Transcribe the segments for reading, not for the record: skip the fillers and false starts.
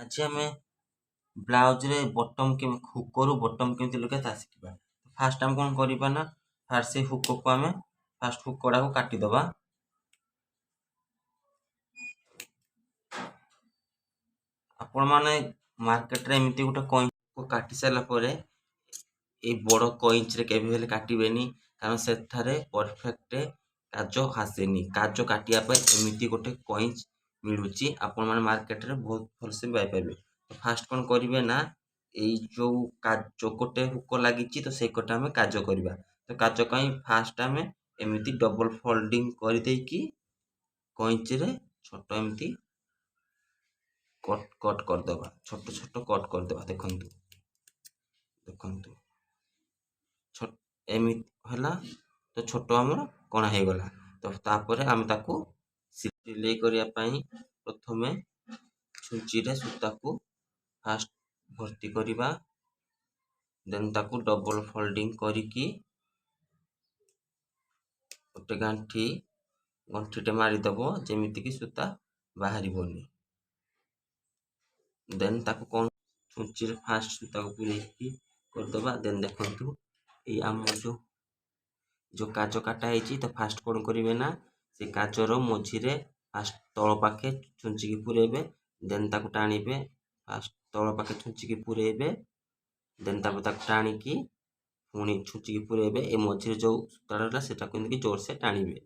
आज आम ब्लाउज रे बटम के हुक रु बटम केमती लगे ता शिखा। फास्ट आम कौन करवा ना फास्ट से हुक को आम फास्ट हुक गुड़ा को काटिदबा। आपण मैंने मार्केट रे एमती गोटे कईच को काटी सारा पर ये बड़ कईच रे केबे काटबेनी कारण से परफेक्ट काज आसेनी। काज काटिया एमती गोटे कईच मिलूची आपण मैंने मार्केट रे बहुत भलसे पाइबे। तो फास्ट कौन करेंगे ना यही जो गोटे हुक लगी तो से कटे आम काज करवा। तो काज कहीं फास्ट आम एमती डबल फोल्डिंग कर देकी कईच रे छोट एमती कट कट करदे छोट छोट कट करदे। देखु देखु एमती है तो छोट आमर कणा हो गला। तो तापर आम ताकू सिलाई करने प्रथम छुंची रे सूता को फास्ट भर्ती करवा। देन ताकू डबल फोल्डिंग करिकी गोटे गांठी गंठीटे मारिदब जेमिति की सूता बाहरबनी। देन ताकू कौन छुंची रे फास्ट सूता को पूरेकी करदबा। देन देखु ये आम जो काज काटा है तो फास्ट कौन करेंगे ना से काजर मझीरे फास्ट तल पाखे छुंची की पूरेबे। देन ताकू टाणिबे फास्ट तल पाखे छुंची की पूरेबे। देन ताकू टाणिकी पुणी छुंची की पूरेबे। ए मझीरे जो सूता रहा से जोर से टाणिबे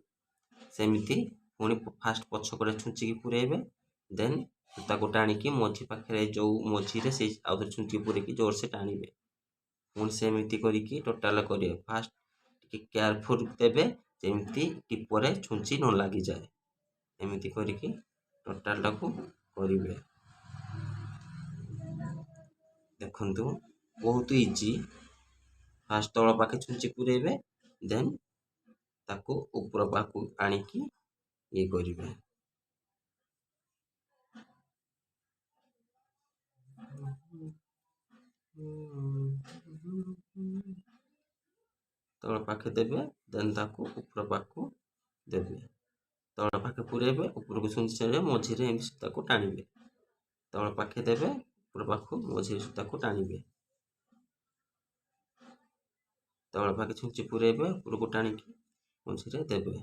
सेमती पुणी फास्ट पछकड़े छुंची की पूरेबे। देन सूता को टाणिकी मझी पाखे जो मझीरे से आउे छुंची पूरेकी जोर से टाणिबे। पुणी सेमती करिकी टोटाल करेंगे फास्ट केयरफुल देवे जेमती टिपरे छुंची न लगी जाए। एमती करिकी टोटाल को करेंगे। देखु बहुत इजी फास्ट तल पाखे छुंची पूरेबे। देन ताकू ऊपर पाखू आनिकी ये करेंगे। तल पाखे देवे देन ताकू ऊपर पाखू देवे तल पाखे पूरेबे ऊपर को छुंची छाड़े मझीरे सूता को टाणिबे। तल पाखे देवे ऊपर पाखू मझीरे सूता को टाणिबे। तल पाखे छुंची पूरेबे ऊपर को टाणिकी मझीरे देवे।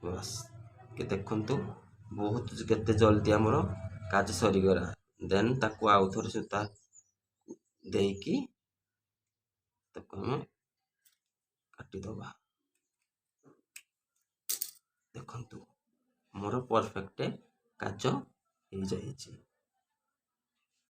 बस के देखु बहुत केते जल्दी आमर काज सरीगला। देन ताकू आउ थोड़े सूता देकी ताकू हम काटिदबा। देखु मोर परफेक्ट काज हो जाइए।